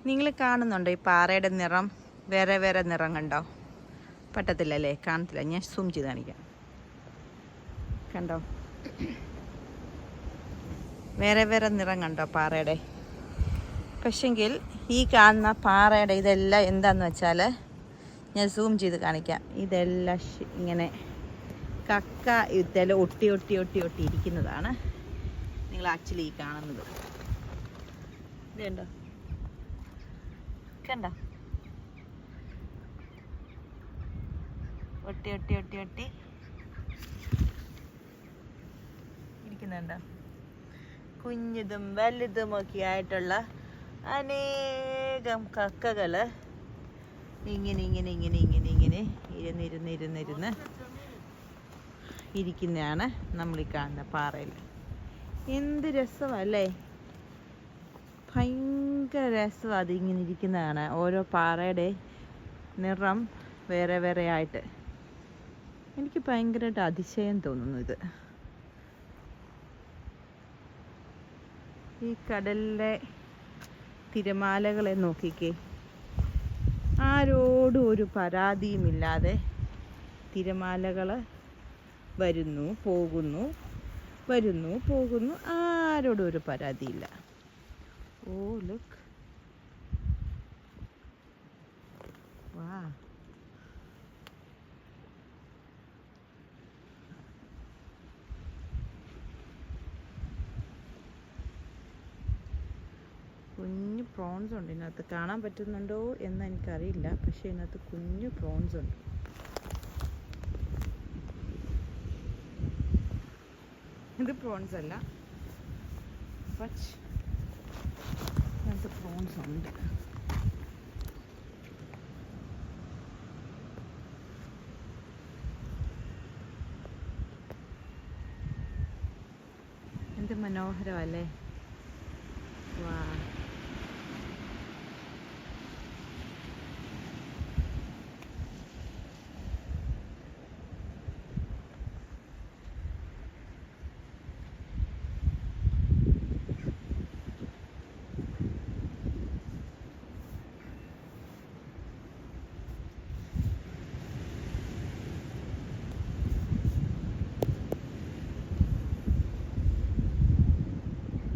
നിങ്ങൾ കാണുന്നുണ്ടോ ഈ പാറയുടെ നിറം? വേറെ വേറെ നിറം കണ്ടോ? പറ്റത്തില്ലല്ലേ? കാണത്തില്ല. ഞാൻ സൂം ചെയ്ത് കാണിക്കാം. കണ്ടോ? വേറെ വേറെ നിറം കണ്ടോ പാറയുടെ? പക്ഷെങ്കിൽ ഈ കാണുന്ന പാറയുടെ ഇതെല്ലാം എന്താണെന്ന് വെച്ചാൽ ഞാൻ സൂം ചെയ്ത് കാണിക്കാം. ഇതെല്ലാം ഇങ്ങനെ കക്ക ഇതെല്ലാം ഒട്ടി ഒട്ടി ഒട്ടി ഒട്ടി ഇരിക്കുന്നതാണ് നിങ്ങൾ ആക്ച്വലി ഈ കാണുന്നത്. ഇത് കണ്ടോ? കണ്ടോ? ഒട്ടി ഒട്ടി ഒട്ടി ഒട്ടി ഇരിക്കുന്നുണ്ടോ? കുഞ്ഞിതും വലുതുമൊക്കെ ആയിട്ടുള്ള അനേകം കക്കകൾ ഇങ്ങനെ ഇങ്ങനെ ഇങ്ങനെ ഇങ്ങനെ ഇങ്ങനെ ഇരുന്നിരുന്നിരുന്നിരുന്ന് ഇരിക്കുന്നതാണ് നമ്മൾ ഈ കാണുന്ന പാറയിൽ. എന്ത് രസമല്ലേ? ഭയങ്കര രസമാണ് അതിങ്ങനെ ഇരിക്കുന്നതാണ്. ഓരോ പാറയുടെ നിറം വേറെ വേറെ ആയിട്ട് എനിക്ക് ഭയങ്കരമായിട്ട് അതിശയം തോന്നുന്നു. ഇത് ഈ കടലിലെ തിരമാലകളെ നോക്കിക്കേ. ആരോടും ഒരു പരാതിയുമില്ലാതെ തിരമാലകൾ വരുന്നു പോകുന്നു, വരുന്നു പോകുന്നു. ആരോടും ഒരു പരാതിയില്ല. ഓ ലുക്ക്, വാ. കുഞ്ഞു പ്രോൺസ് ഉണ്ട് ഇതിനകത്ത്. കാണാൻ പറ്റുന്നുണ്ടോ എന്ന് എനിക്കറിയില്ല, പക്ഷേ ഇതിനകത്ത് കുഞ്ഞു പ്രോൺസ് ഉണ്ട്. ഇത് പ്രോൺസ് അല്ല, പക്ഷേ ഇതിനകത്ത് പ്രോൺസ് ഉണ്ട്. എന്ത് മനോഹരമല്ലേ?